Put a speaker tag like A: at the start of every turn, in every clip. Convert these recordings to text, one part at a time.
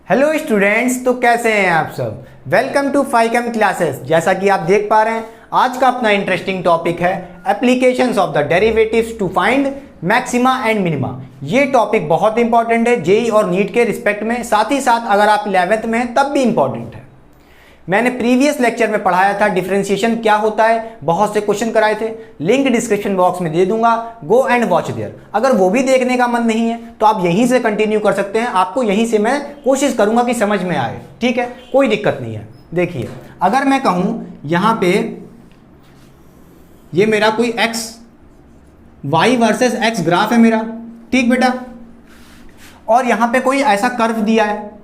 A: Hello students, तो कैसे हैं आप सब। वेलकम टू फाइकम क्लासेस। जैसा कि आप देख पा रहे हैं, आज का अपना इंटरेस्टिंग टॉपिक है applications of the derivatives to find maxima and minima. ये टॉपिक बहुत इंपॉर्टेंट है जेई और नीट के रिस्पेक्ट में, साथ ही साथ अगर आप 11th में हैं तब भी इंपॉर्टेंट है। मैंने प्रीवियस लेक्चर में पढ़ाया था डिफरेंशिएशन क्या होता है, बहुत से क्वेश्चन कराए थे। लिंक डिस्क्रिप्शन बॉक्स में दे दूंगा, गो एंड वॉच देयर। अगर वो भी देखने का मन नहीं है तो आप यहीं से कंटिन्यू कर सकते हैं, आपको यहीं से मैं कोशिश करूंगा कि समझ में आए, ठीक है, कोई दिक्कत नहीं है। देखिए, अगर मैं कहूं यहां पे ये मेरा कोई X Y versus X graph है मेरा, ठीक बेटा, और यहां पे कोई ऐसा कर्व दिया है,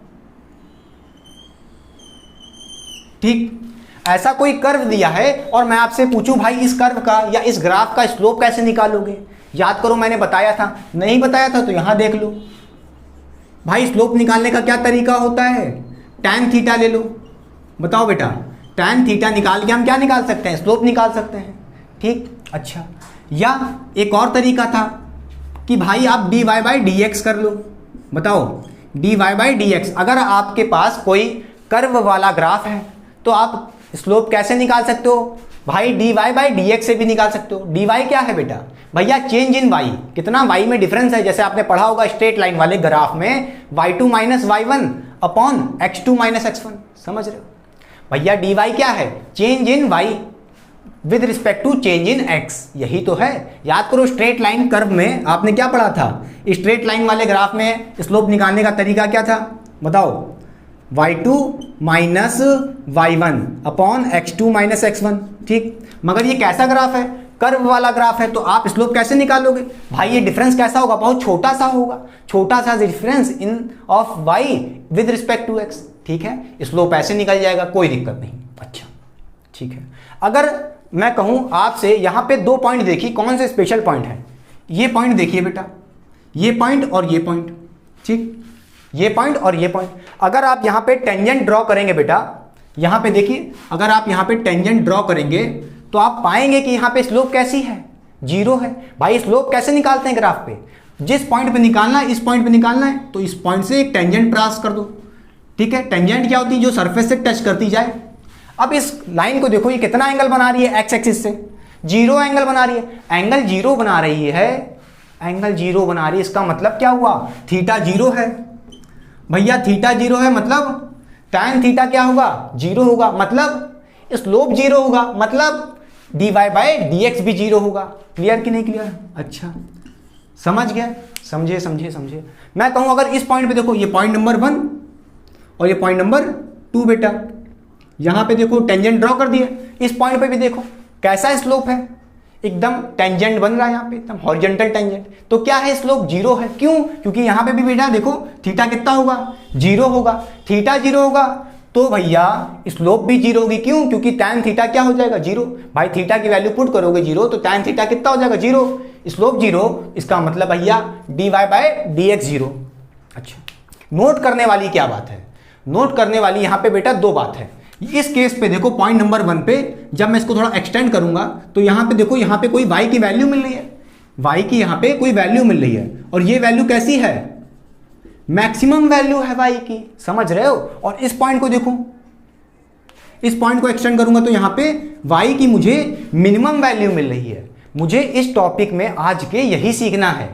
A: ठीक, ऐसा कोई कर्व दिया है और मैं आपसे पूछूं भाई इस कर्व का या इस ग्राफ का स्लोप कैसे निकालोगे। याद करो मैंने बताया था, नहीं बताया था तो यहां देख लो भाई। स्लोप निकालने का क्या तरीका होता है, tan थीटा ले लो। बताओ बेटा, tan थीटा निकाल के हम क्या निकाल सकते हैं, स्लोप निकाल सकते हैं, ठीक। अच्छा, या एक और तरीका था कि भाई आप dy बाई dx कर लो। बताओ, dy बाई dx, अगर आपके पास कोई कर्व वाला ग्राफ है तो आप स्लोप कैसे निकाल सकते हो भाई, dy बाई dx से भी निकाल सकते हो। dy क्या है बेटा, भैया चेंज इन y, कितना y में डिफरेंस है। जैसे आपने पढ़ा होगा स्ट्रेट लाइन वाले ग्राफ में y2 minus y1 upon x2 minus x1, समझ रहे हो भैया। dy क्या है, change in y with respect to change in x, यही तो है। याद करो स्ट्रेट लाइन कर्व में आपने क्या पढ़ा था, स्ट्रेट लाइन वाले ग्राफ में स्लोप निकालने का तरीका क्या था, बताओ, y2 minus y1 upon x2 minus x1, ठीक। मगर ये कैसा ग्राफ है, कर्व वाला ग्राफ है, तो आप स्लोप कैसे निकालोगे भाई। ये डिफरेंस कैसा होगा, बहुत छोटा सा होगा, छोटा सा difference in of y with respect to x, ठीक है। स्लोप ऐसे निकल जाएगा, कोई दिक्कत नहीं। अच्छा, ठीक है। अगर मैं कहूं आपसे यहां पे दो पॉइंट देखिए, कौन से स्पेशल पॉइंट है, ये पॉइंट देखिए बेटा, ये पॉइंट और ये पॉइंट, ठीक, ये पॉइंट और ये पॉइंट। अगर आप यहां पे टेंजेंट ड्रॉ करेंगे बेटा, यहां पे देखिए, अगर आप यहां पे टेंजेंट ड्रॉ करेंगे तो आप पाएंगे कि यहां पे स्लोप कैसी है, जीरो है। भाई स्लोप कैसे निकालते हैं ग्राफ पे, जिस पॉइंट पे निकालना है इस पॉइंट पे निकालना है, तो इस पॉइंट से एक टेंजेंट पास कर दो, ठीक है। टेंजेंट क्या होती है, जो सरफेस से टच करती जाए। अब इस लाइन को देखो, ये कितना एंगल बना रही है एक्स एक्सिस से, जीरो एंगल बना रही है। एंगल जीरो बना रही है, एंगल जीरो बना रही है, इसका मतलब क्या हुआ, थीटा जीरो है भैया। थीटा जीरो है मतलब tan थीटा क्या होगा, जीरो होगा, मतलब स्लोप जीरो होगा, मतलब dy बाई dx भी जीरो होगा। क्लियर कि नहीं क्लियर, अच्छा समझ गया, समझे समझे समझे। मैं कहूं अगर इस पॉइंट पे देखो, ये पॉइंट नंबर 1 और ये पॉइंट नंबर 2 बेटा, यहां पे देखो टेंजेंट ड्रॉ कर दिया। इस पॉइंट पे भी देखो कैसा स्लोप है, एकदम टेंजेंट बन रहा है यहाँ पे, एकदम हॉरिजॉन्टल टेंजेंट। तो क्या है, स्लोप जीरो है। क्यों, क्योंकि यहाँ पे भी बेटा देखो थीटा कितना होगा, जीरो होगा। थीटा जीरो होगा तो भैया स्लोप भी जीरो होगी। क्यों, क्योंकि tan थीटा क्या हो जाएगा, जीरो। भाई थीटा की वैल्यू पुट करोगे जीरो तो tan थीटा कितना हो जाएगा, जीरो। स्लोप जीरो, इसका मतलब भैया dy बाई dx जीरो। अच्छा, नोट करने वाली क्या बात है, नोट करने वाली यहाँ पे बेटा दो बात है। इस केस पे देखो पॉइंट नंबर 1 पे जब मैं इसको थोड़ा एक्सटेंड करूंगा तो यहां पे देखो, यहां पे कोई y की वैल्यू मिल रही है, y की यहां पे कोई वैल्यू मिल रही है, और ये वैल्यू कैसी है, मैक्सिमम वैल्यू है y की, समझ रहे हो। और इस पॉइंट को देखो, इस पॉइंट को एक्सटेंड करूंगा तो यहां पे y की मुझे मिनिमम वैल्यू मिल रही है। मुझे इस टॉपिक में आज के यही सीखना है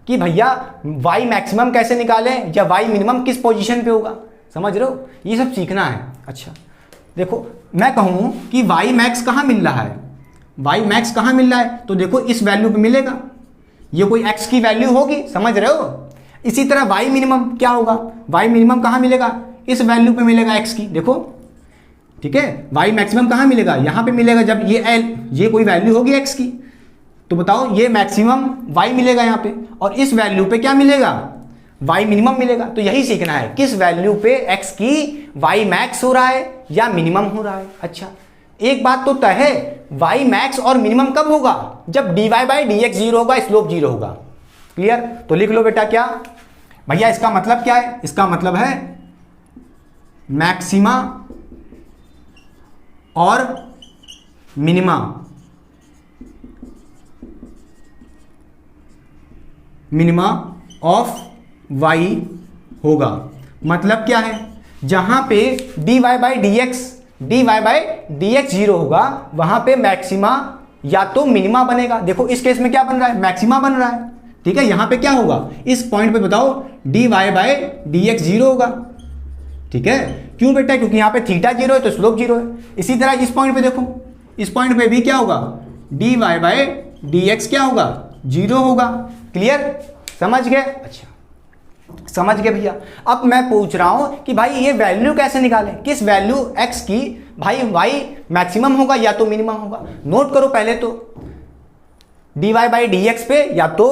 A: कि भैया y मैक्सिमम कैसे निकालें या y मिनिमम किस पोजीशन पे होगा, समझ रहे हो, ये सब सीखना है। अच्छा देखो, मैं कहूं कि y मैक्स कहां मिल रहा है, y मैक्स कहां मिल रहा है, तो देखो इस वैल्यू पे मिलेगा, ये कोई x की वैल्यू होगी, समझ रहे हो। इसी तरह y मिनिमम क्या होगा, y मिनिमम कहां मिलेगा, इस वैल्यू पे मिलेगा x की, देखो, ठीक है। y मैक्सिमम कहां मिलेगा, यहां पे मिलेगा, जब ये l, ये कोई वैल्यू होगी x की, तो बताओ ये मैक्सिमम y मिलेगा यहां पे, और इस वैल्यू पे क्या मिलेगा, y मिनिमम मिलेगा। तो यही सीखना है किस वैल्यू पे x की y मैक्स हो रहा है या मिनिमम हो रहा है। अच्छा, एक बात तो तय है, y मैक्स और मिनिमम कब होगा, जब dy बाई dx जीरो होगा, स्लोप जीरो होगा। क्लियर, तो लिख लो बेटा क्या भैया, इसका मतलब क्या है, इसका मतलब है मैक्सिमा और मिनिमा, मिनिमा ऑफ y होगा। मतलब क्या है, जहां पे dy by D x zero होगा वहां पे मैक्सिमा या तो मिनिमा बनेगा। देखो इस केस में क्या बन रहा है, मैक्सिमा बन रहा है, ठीक है। यहां पे क्या होगा, इस पॉइंट पे बताओ dy by D x zero होगा, ठीक है। क्यों बेटा, क्योंकि यहाँ पे थीटा जीरो है तो स्लोप जीरो है। इसी तरह इस पॉइंट पे देखो, इस पॉइंट पे भी क्या होगा, dy बाई डी एक्स क्या होगा, जीरो होगा। क्लियर, समझ गए? अच्छा समझ गए भैया। अब मैं पूछ रहा हूं कि भाई ये वैल्यू कैसे निकालें, किस वैल्यू x की भाई y मैक्सिमम होगा या तो मिनिमम होगा। नोट करो पहले तो dy बाई डी एक्स पे या तो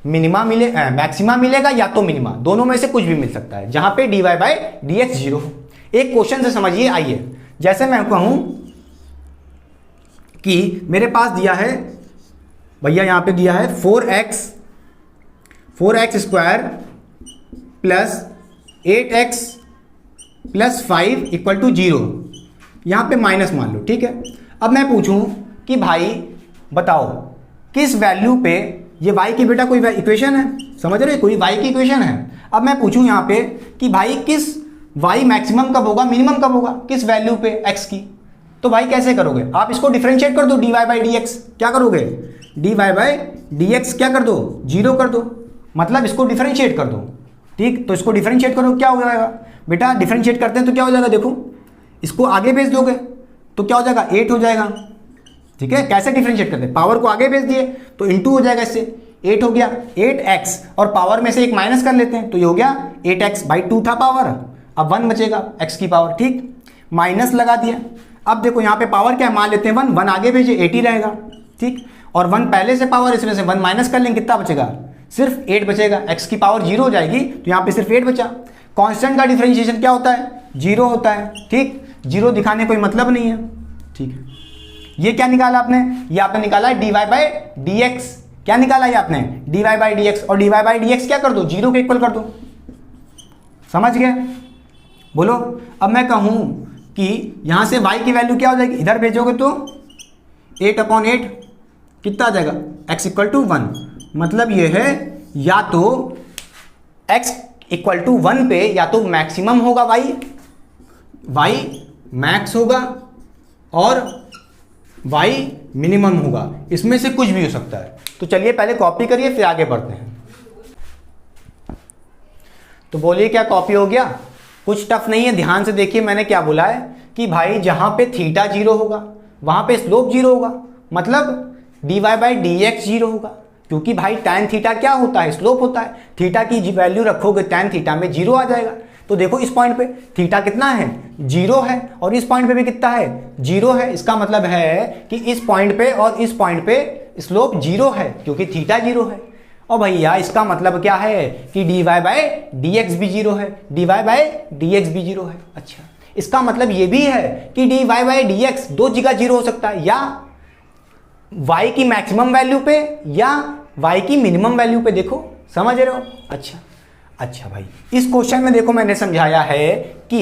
A: मिनिमा मिले मैक्सिमा मिलेगा या तो मिनिमा, दोनों में से कुछ भी मिल सकता है जहां पे dy by D x zero हो। एक क्वेश्चन से समझिए, आइए जैसे मैं कहूं कि मेरे पास दिया है भैया, यहां पे दिया है 4x square plus 8x plus 5 equal to 0, यहां पे माइनस मान लो, ठीक है। अब मैं पूछूं कि भाई बताओ किस वैल्यू पे, ये y की बेटा कोई इक्वेशन है, समझ रहे हो, कोई y की इक्वेशन है। अब मैं पूछूं यहां पे कि भाई किस y मैक्सिमम कब होगा, मिनिमम कब होगा, किस वैल्यू पे x की, तो भाई कैसे करोगे आप, इसको डिफरेंशिएट कर दो dy बाई डी एक्स, क्या करोगे, dy बाई डी एक्स क्या कर दो, जीरो कर दो, मतलब इसको डिफरेंशिएट कर दो, ठीक। तो इसको डिफरेंशिएट करो, क्या हो जाएगा बेटा, डिफरेंशिएट करते हैं तो क्या हो जाएगा, देखो इसको आगे भेज दोगे तो क्या हो जाएगा, 8 हो जाएगा, ठीक है। कैसे डिफरेंशिएट करते हैं, पावर को आगे भेज दिए तो इनटू हो जाएगा, इससे 8 हो गया, 8x और पावर में से एक माइनस कर लेते हैं तो ये हो गया 8x बाई 2 था पावर, अब 1 बचेगा x की पावर, ठीक, माइनस लगा दिया। अब देखो यहाँ पे पावर क्या है, मान लेते हैं 1 आगे भेजे 8 ही रहेगा, ठीक, और 1 पहले से पावर, इसमें से 1 माइनस कर लेंगे, कितना बचेगा, सिर्फ 8 बचेगा, x की पावर 0 हो जाएगी तो यहाँ पे सिर्फ 8 बचा। कांस्टेंट का डिफरेंशिएशन क्या होता है, 0 होता है, ठीक, 0 दिखाने कोई मतलब नहीं है, ठीक है। ये क्या निकाला आपने, ये आपने निकाला है dy बाई डी एक्स, क्या निकाला है आपने, dy बाई डी एक्स, और dy बाई डी एक्स क्या कर दो, 0 के इक्वल कर दो, समझ गए, बोलो। अब मैं कहूं कि यहां से y की वैल्यू क्या हो जाएगी, इधर भेजोगे तो 8/8 कितना आ जाएगा, x इक्वल टू 1, मतलब ये है या तो x इक्वल टू 1 पे या तो मैक्सिमम होगा y मैक्स होगा और y मिनिमम होगा, इसमें से कुछ भी हो सकता है। तो चलिए पहले कॉपी करिए फिर आगे बढ़ते हैं। तो बोलिए क्या कॉपी हो गया, कुछ टफ नहीं है, ध्यान से देखिए मैंने क्या बोला है कि भाई जहां पे थीटा 0 होगा वहां पे स्लोप 0 होगा, मतलब dy बाई डी एक्स 0 होगा, क्योंकि भाई tan थीटा क्या होता है, स्लोप होता है, थीटा की वैल्यू रखोगे tan थीटा में 0 आ जाएगा। तो देखो इस पॉइंट पे थीटा कितना है, 0 है, और इस पॉइंट पे भी कितना है, 0 है। इसका मतलब है कि इस पॉइंट पे और इस पॉइंट पे स्लोप 0 है क्योंकि थीटा 0 है। और भैया इसका मतलब क्या है कि dy बाई डी एक्स भी 0 है, dy बाई डी एक्स भी 0 है। अच्छा, इसका मतलब ये भी है कि dy बाई डी एक्स दो जगह 0 हो सकता है, या y की मैक्सिमम वैल्यू पे या y की मिनिमम वैल्यू पे, देखो समझ रहे हो। अच्छा भाई, इस क्वेश्चन में देखो मैंने समझाया है कि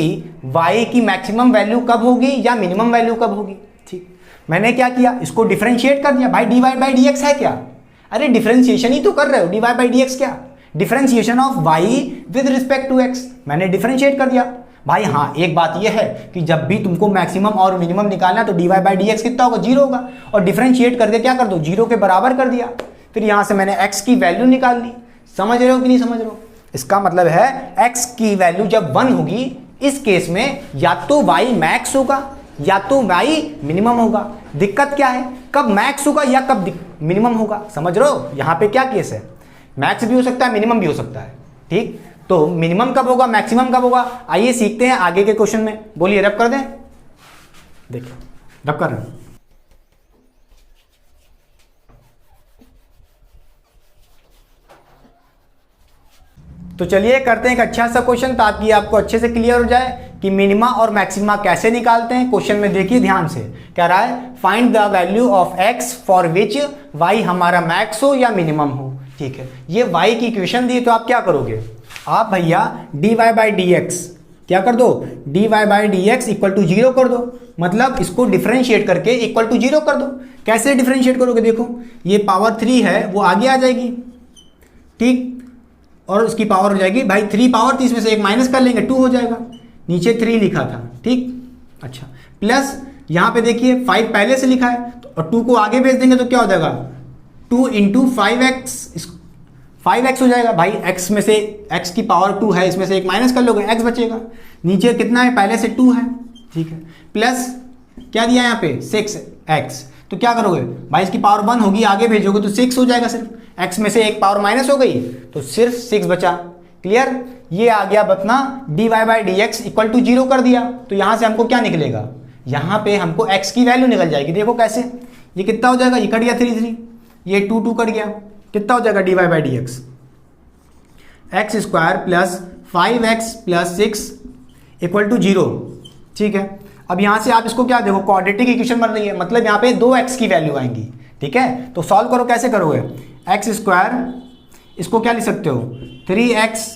A: y की मैक्सिमम वैल्यू कब होगी या मिनिमम वैल्यू कब होगी, ठीक। मैंने क्या किया, इसको डिफरेंशिएट कर दिया, भाई dy बाई डी एक्स है क्या, अरे डिफरेंशिएशन ही तो कर रहे हो, dy बाई डी एक्स क्या, differentiation of y with respect to x, मैंने डिफरेंशिएट कर दिया। भाई हाँ, एक बात यह है कि जब भी तुमको मैक्सिमम और मिनिमम निकालना है तो dy बाई डी एक्स कितना होगा, 0 होगा, और डिफरेंशिएट करके क्या कर दो, 0 के बराबर कर दिया, फिर यहां से मैंने x की वैल्यू निकाल ली। समझ रहे हो कि नहीं समझ रहे हो, इसका मतलब है x की वैल्यू जब 1 होगी, इस केस में या तो y मैक्स होगा या तो y मिनिमम होगा। दिक्कत क्या है, कब मैक्स होगा या कब मिनिमम होगा, समझ रहे हो। यहां पे क्या केस है, मैक्स भी हो सकता है मिनिमम भी हो सकता है, ठीक। तो मिनिमम कब होगा, मैक्सिमम कब होगा, आइए सीखते हैं आगे के क्वेश्चन में। बोलिए रब कर दें, देखिए रब कर रहे हैं। तो चलिए करते हैं एक अच्छा सा क्वेश्चन ताकि आपको अच्छे से क्लियर हो जाए कि मिनिमा और मैक्सिमा कैसे निकालते हैं। क्वेश्चन में देखिए ध्यान से, कह रहा है find the value of x for which y हमारा मैक्स हो या मिनिमम हो, ठीक है। ये y की इक्वेशन दी तो आप क्या करोगे, आप भैया dy बाई डी एक्स क्या कर दो, dy by D X equal to 0 कर दो, मतलब इसको डिफरेंशिएट करके इक्वल टू 0 कर दो। कैसे डिफरेंशिएट करोगे, देखो ये पावर 3 है वो आगे आ जाएगी, ठीक, और उसकी पावर हो जाएगी भाई 3 पावर, तो इसमें से एक माइनस कर लेंगे 2 हो जाएगा, नीचे 3 लिखा था, ठीक। अच्छा, प्लस यहाँ पे देखिए 5 पहले से लिखा है और 2 को आगे भेज देंगे तो क्या हो जाएगा 2 इंटू 5x हो जाएगा भाई, x में से x की पावर 2 है, इसमें से एक माइनस कर लोगे x बचेगा, नीचे कितना है पहले से 2 है, ठीक है। प्लस क्या दिया यहाँ पे 6x, तो क्या करोगे भाई इसकी पावर 1 होगी, आगे भेजोगे तो 6 हो जाएगा, सिर्फ x में से एक पावर माइनस हो गई तो सिर्फ 6 बचा। क्लियर, ये आ गया बतना dy by D X equal to 0 कर दिया, तो यहाँ से हमको क्या निकलेगा, यहाँ पे हमको x की वैल्यू निकल जाएगी। देखो कैसे, ये कितना हो जाएगा, ये कट गया 3 3, ये 2 2 कट गया, कितना हो जाएगा dy by D X, X square plus 5x plus 6 equal to 0, ठीक है। अब यहाँ से आप इसको क्या देखो, क्वाड्रेटिक इक्वेशन बन रही है, मतलब यहाँ पे 2x की वैल्यू आएंगी, ठीक है। तो सॉल्व करो, कैसे करोगे, एक्स स्क्वायर, इसको क्या लिख सकते हो 3x,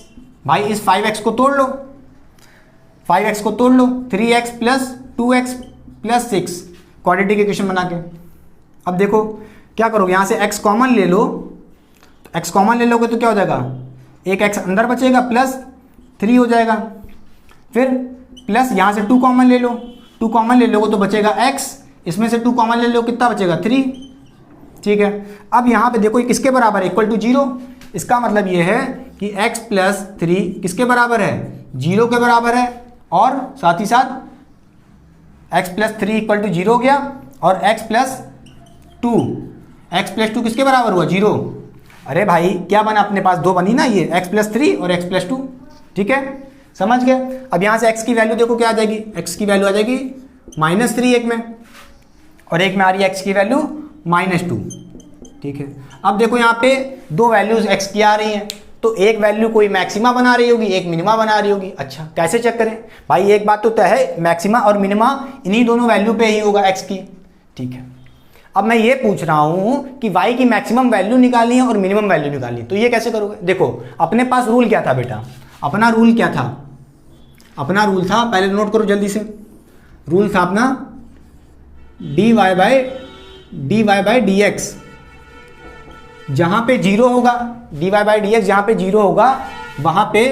A: भाई इस 5x को तोड़ लो, 5x को तोड़ लो, 3x plus 2x plus 6, quadratic equation बना के। अब देखो क्या करोगे, यहाँ से x कॉमन ले लो, x कॉमन ले लोगे तो क्या हो जाएगा, एक x अंदर बचेगा प्लस 3 हो जाएगा, फिर प्लस यहाँ से 2 कॉमन ले लो, 2 कॉमन ले लोगे तो बचेगा x, इसमें से 2 कॉमन ले लो कितना बचेगा 3, ठीक है। अब यहाँ पे देखो ये किसके बराबर है, इक्वल टू 0, इसका मतलब ये है कि x प्लस 3 किसके बराबर है, 0 के बराबर है, और साथ ही साथ x प्लस 3 इक्वल टू 0 हो गया, और x प्लस 2 किसके बराबर हुआ 0। अरे भाई क्या बना अपने पास, 2 बनी ना, ये x प्लस 3 और x प्लस 2, ठीक है, समझ गए। अब यहाँ से x की वैल्यू देखो क्या आ जाएगी, x की वैल्यू आ जाएगी -3 एक में, और एक में आ रही है x की वैल्यू -2, ठीक है। अब देखो यहाँ पे 2 वैल्यूज x की आ रही हैं, तो एक वैल्यू कोई मैक्सिमा बना रही होगी, एक मिनिमा बना रही होगी। अच्छा कैसे चेक करें भाई, एक बात तो तय है, मैक्सिमा और मिनिमा इन्हीं दोनों वैल्यू पे ही होगा x की, ठीक है। अब मैं ये पूछ रहा हूँ कि y की मैक्सिमम वैल्यू निकालनी है और मिनिमम वैल्यू निकालनी है, तो ये कैसे करोगे। देखो अपने पास रूल क्या था बेटा, अपना रूल क्या था, अपना रूल था, पहले नोट करो जल्दी से, रूल था अपना dy बाई डी एक्स, जहां पे 0 होगा, dy बाई डी एक्स जहां पे 0 होगा वहां पे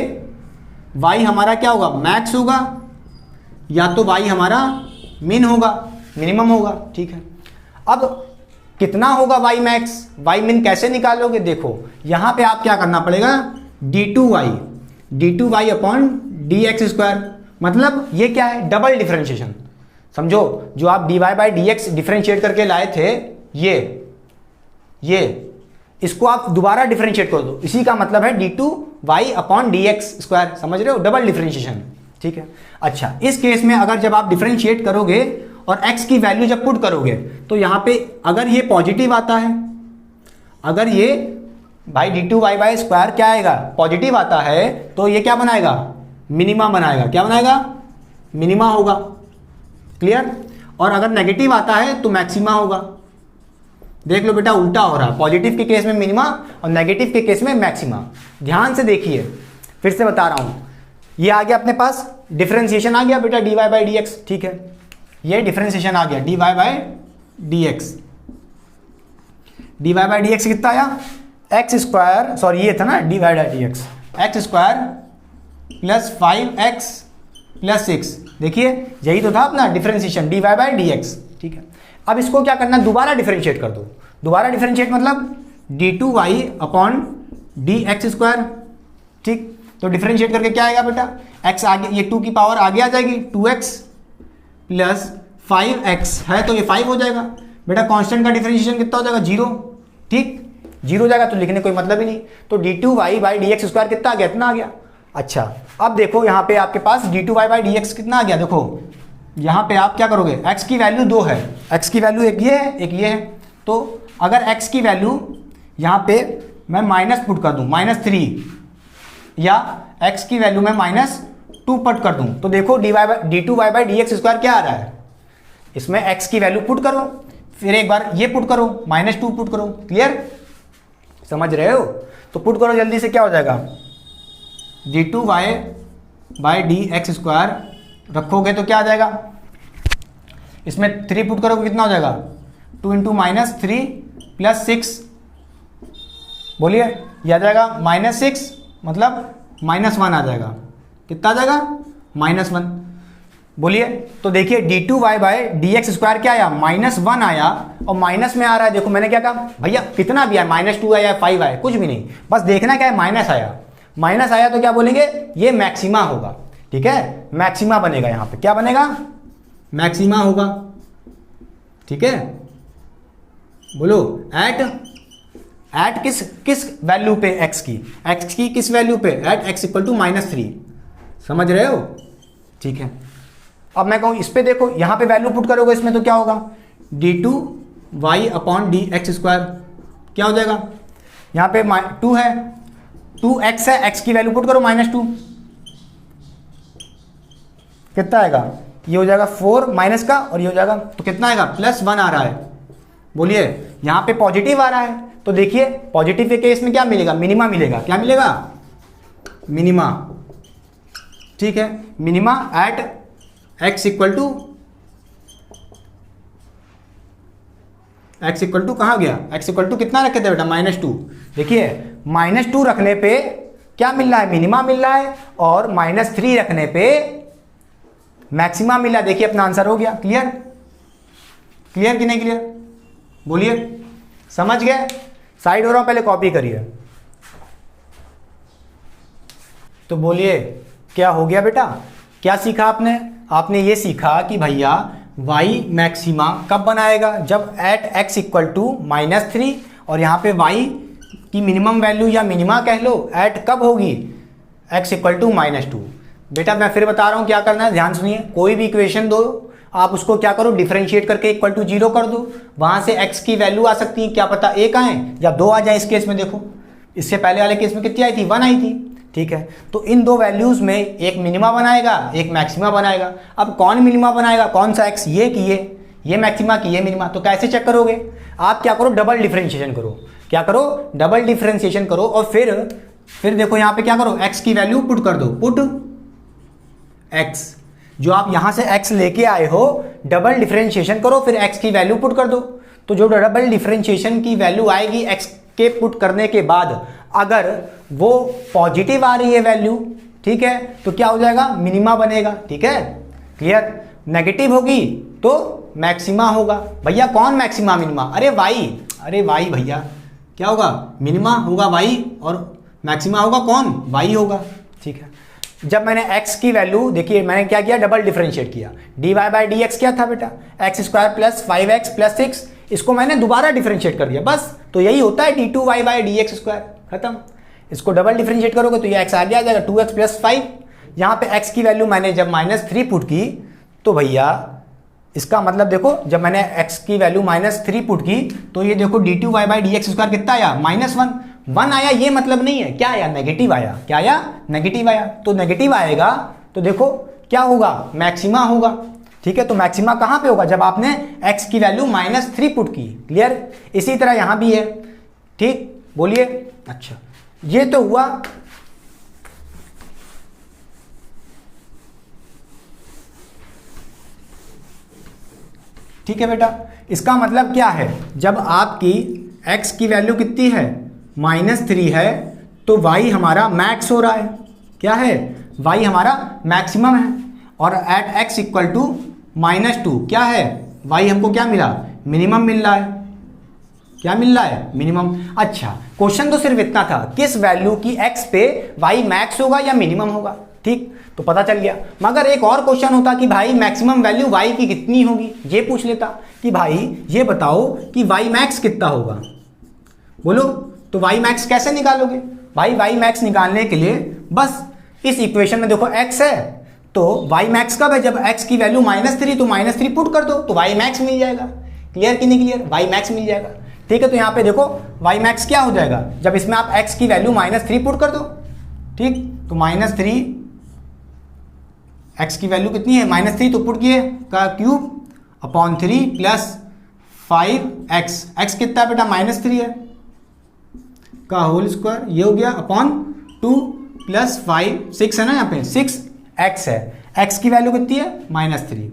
A: y हमारा क्या होगा, मैक्स होगा, या तो y हमारा मिन होगा, मिनिमम होगा, ठीक है। अब कितना होगा y मैक्स, y मिन कैसे निकालोगे, देखो यहां पे आप क्या करना पड़ेगा, d2y upon D x square, मतलब ये क्या है, डबल डिफरेंशिएशन, समझो जो आप dy by D x differentiate करके लाए थे, ये इसको आप दोबारा डिफरेंशिएट कर दो, इसी का मतलब है d2y upon D x square, समझ रहे हो, डबल डिफरेंशिएशन, ठीक है। अच्छा इस केस में अगर जब आप डिफरेंशिएट करोगे और x की वैल्यू जब पुट करोगे तो यहाँ पे अगर ये पॉजिटिव आता है, अगर ये भाई d2y बाई स्क्वायर क्या आएगा, पॉजिटिव आता है, तो ये क्या बनाएगा, मिनिमा बनाएगा, क्या बनाएगा, मिनिमा होगा, क्लियर। और अगर नेगेटिव आता है तो मैक्सिमा होगा। देख लो बेटा उल्टा हो रहा है, पॉजिटिव के केस में मिनिमा और नेगेटिव के केस में मैक्सिमा। ध्यान से देखिए, फिर से बता रहा हूं, ये आ गया अपने पास डिफरेंशिएशन आ गया बेटा dy बाई डी एक्स, ठीक है, ये डिफरेंशिएशन आ गया dy by D x, dy by D x कितना आया, एक्स स्क्वायर, सॉरी ये था ना dy by D X, X square plus 5x plus 6, देखिए यही तो था अपना differentiation dy by D x, ठीक है। अब इसको क्या करना है, दोबारा डिफरेंशिएट कर दो, दोबारा डिफरेंशिएट मतलब d2y upon D x square, ठीक। तो डिफरेंशिएट करके क्या आएगा बेटा, x आगे, ये 2 की पावर आगे आ जाएगी, 2x प्लस 5x है तो ये 5 हो जाएगा बेटा, कांस्टेंट का डिफरेंशिएशन कितना हो जाएगा 0, ठीक, 0 हो जाएगा तो लिखने कोई मतलब ही नहीं, तो d2y by D x square कितना आ गया, इतना आ गया। अच्छा अब देखो यहाँ पे आपके पास d2y बाई डी एक्स कितना आ गया, देखो यहाँ पे आप क्या करोगे, x की वैल्यू 2 है, x की वैल्यू एक ये है एक ये है, तो अगर x की वैल्यू यहाँ पे मैं माइनस पुट कर दूँ -3, या x की वैल्यू में -2 पुट कर दूँ, तो देखो d2y by D x square क्या आ रहा है, इसमें x की वैल्यू पुट करो, फिर एक बार ये पुट करो, -2 पुट करो, क्लियर, समझ रहे हो। तो पुट करो जल्दी से, क्या हो जाएगा, d2y by D x square रखोगे तो क्या आ जाएगा, इसमें 3 पुट करोगे कितना हो जाएगा, 2 इंटू -3 प्लस 6, बोलिए, यह आ जाएगा -6 मतलब -1 आ जाएगा। कितना आ जाएगा? -1। बोलिए, तो देखिए d2y/dx² क्या आया? -1 आया, और माइनस में आ रहा है। देखो मैंने क्या कहा भैया, कितना भी आया, -2 आया, 5 आया, कुछ भी नहीं, बस देखना क्या है, माइनस आया। माइनस आया तो क्या बोलेंगे? ये मैक्सिमा होगा। ठीक है, मैक्सिमा बनेगा। यहाँ पे क्या बनेगा? मैक्सिमा होगा। ठीक है, बोलो एट किस वैल्यू पे? x की किस वैल्यू पे? At x = -3। समझ रहे हो? ठीक है, अब मैं कहूँ इस पे देखो, यहाँ पे वैल्यू पुट करोगे इसमें तो क्या होगा? d2y/dx² क्या हो जाएगा? यहाँ पे 2 है, 2x है, x की वैल्यू पुट करो -2, कितना आएगा? ये हो जाएगा 4 माइनस का, और ये हो जाएगा, तो कितना आएगा? +1 आ रहा है। बोलिए, यहाँ पे पॉजिटिव आ रहा है, तो देखिए पॉजिटिव के केस में क्या मिलेगा? मिनिमा मिलेगा। क्या मिलेगा? मिनिमा। ठीक है, मिनिमा एट x = कहाँ गया? x = कितना रखे थे बेटा? -2। देखिए -2 रखने पे क्या मिल रहा है? मिनिमा मिल रहा है, और -3 रखने पे मैक्सिमा मिला। देखिए अपना आंसर हो गया। क्लियर? क्लियर कि नहीं क्लियर? बोलिए, समझ गए? साइड हो रहा हूं, पहले कॉपी करिए। तो बोलिए क्या हो गया बेटा? क्या सीखा आपने? आपने ये सीखा कि भैया y मैक्सिमा कब बनाएगा? जब एट x = -3, और यहाँ पे y की मिनिमम वैल्यू या मिनिमा कह लो, एट कब होगी? x = -2। बेटा मैं फिर बता रहा हूँ क्या करना है, ध्यान सुनिए। कोई भी इक्वेशन दो, आप उसको क्या करो? डिफरेंशिएट करके =0 कर दो। वहां से x की वैल्यू आ सकती है, क्या पता 1 आए या 2 आ जाए। इस केस में देखो, इससे पहले वाले केस में कितनी आई थी? 1 आई थी। ठीक है, तो इन दो वैल्यूज में एक मिनिमा बनाएगा, एक मैक्सिमा बनाएगा। अब कौन मिनिमा बनाएगा? कौन सा x? ये कि ये मैक्सिमा की ये मिनिमा। तो कैसे चेक करोगे? आप क्या करो? डबल डिफरेंशिएशन करो। क्या करो? डबल डिफरेंशिएशन करो, और फिर देखो यहाँ पे क्या करो? x की वैल्यू पुट कर दो। पुट x, जो आप यहां से x लेके आए हो, डबल डिफरेंशिएशन करो, फिर x की वैल्यू पुट कर दो। तो जो डबल डिफरेंशिएशन की वैल्यू आएगी x के पुट करने के बाद, अगर वो पॉजिटिव आ रही है वैल्यू, ठीक है, तो क्या हो जाएगा? मिनिमा बनेगा। ठीक है, क्लियर? नेगेटिव होगी तो मैक्सिमा होगा। भैया कौन मैक्सिमा मिनिमा? अरे y भैया, क्या होगा? मिनिमा होगा y, और मैक्सिमा होगा कौन? y होगा। ठीक है, जब मैंने x की वैल्यू, देखिए मैंने क्या किया? डबल डिफरेंशिएट किया। dy/dx क्या था बेटा? x² + 5x + 6। इसको मैंने दोबारा डिफरेंशिएट कर दिया, बस। तो यही होता है d2y/dx²। खत्म। इसको डबल डिफरेंशिएट करोगे तो ये x आगे आ जाएगा, 2x + 5। यहाँ पे x की वैल्यू मैंने जब -3 पुट की, तो भैया इसका मतलब देखो, जब मैंने x की वैल्यू -3 पुट की, तो ये देखो d2y/dx² कितना आया? -1। 1 आया, ये मतलब नहीं है। क्या आया? नेगेटिव आया। क्या आया? नेगेटिव आया। तो नेगेटिव आएगा तो देखो क्या होगा? मैक्सिमा होगा। ठीक है, तो मैक्सिमा कहाँ पे होगा? जब आपने x की वैल्यू -3 पुट की। क्लियर? इसी तरह यहां भी है। ठीक, बोलिए। अच्छा, ये तो हुआ। ठीक है बेटा, इसका मतलब क्या है? जब आपकी x की वैल्यू कितनी है? -3 है, तो y हमारा मैक्स हो रहा है। क्या है? y हमारा मैक्सिमम है। और एट x = -2 क्या है? y हमको क्या मिला? मिनिमम मिल रहा है। क्या मिल रहा है? मिनिमम। अच्छा, क्वेश्चन तो सिर्फ इतना था, किस वैल्यू की x पे y मैक्स होगा या मिनिमम होगा। ठीक, तो पता चल गया। मगर एक और क्वेश्चन होता कि भाई मैक्सिमम वैल्यू y की कितनी होगी, ये पूछ लेता कि भाई ये बताओ कि y मैक्स कितना होगा। बोलो, तो y मैक्स कैसे निकालोगे? भाई y मैक्स निकालने के लिए बस इस इक्वेशन में देखो x है, तो y मैक्स कब है? जब x की वैल्यू -3, तो -3 पुट कर दो तो y मैक्स मिल जाएगा। क्लियर कि नहीं क्लियर? y मैक्स मिल जाएगा। ठीक है, तो यहाँ पे देखो y मैक्स क्या हो जाएगा? जब इसमें आप x की वैल्यू -3 पुट कर दो। ठीक, तो -3, x की वैल्यू कितनी है? -3, तो पुट किए का क्यूब अपॉन 3 + 5x। x कितना बेटा? -3 है, का होल स्क्वायर, ये हो गया अपॉन 2 + 5, 6 है ना, यहाँ पे 6x है। x की वैल्यू कितनी है? -3।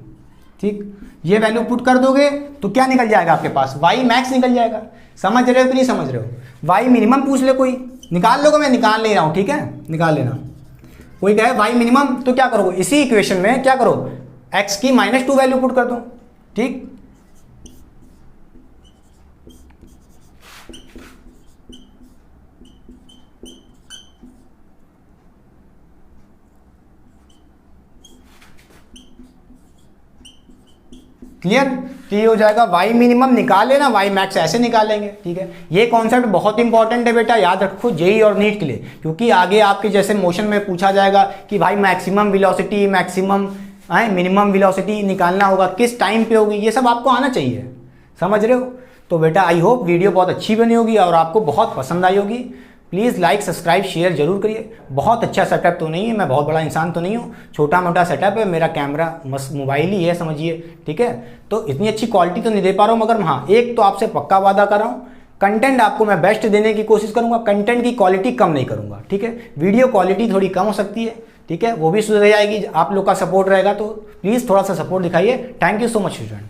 A: ठीक, ये वैल्यू पुट कर दोगे तो क्या निकल जाएगा आपके पास? y मैक्स निकल जाएगा। समझ रहे हो कि नहीं समझ रहे हो? y मिनिमम पूछ ले कोई, निकाल लोगे, मैं निकाल नहीं रहा हूँ, ठीक है, निकाल लेना। कोई कहे वाई मिनिमम, तो क्या करोगे, इसी इक्वेशन में क्या करो, एक्स की -2 वैल्यू पुट कर दो, ठीक। क्लियर, तो ये हो जाएगा वाई मिनिमम निकाल लेना, वाई मैक्स ऐसे निकाल लेंगे, ठीक है। ये कॉन्सेप्ट बहुत इंपॉर्टेंट है बेटा, याद रखो जेई और नीट के लिए, क्योंकि आगे आपके जैसे मोशन में पूछा जाएगा कि भाई maximum velocity, maximum minimum velocity निकालना होगा, किस टाइम पे होगी, ये सब आपको आना चाहिए, समझ रहे हो। तो बेटा आई होप वीडियो बहुत अच्छी बनी होगी और आपको बहुत पसंद आई होगी। प्लीज़ लाइक सब्सक्राइब शेयर जरूर करिए। बहुत अच्छा सेटअप तो नहीं है, मैं बहुत बड़ा इंसान तो नहीं हूँ, छोटा मोटा सेटअप है, मेरा कैमरा मोबाइल ही है समझिए, ठीक है। तो इतनी अच्छी क्वालिटी तो नहीं दे पा रहा हूँ, मगर हाँ एक तो आपसे पक्का वादा कर रहा हूँ, कंटेंट आपको मैं बेस्ट देने की कोशिश करूँगा, कंटेंट की क्वालिटी कम नहीं करूँगा, ठीक है। वीडियो क्वालिटी थोड़ी कम हो सकती है, ठीक है, वो भी सुधर जाएगी, आप लोग का सपोर्ट रहेगा तो प्लीज़ थोड़ा सा सपोर्ट दिखाइए। Thank you so much student.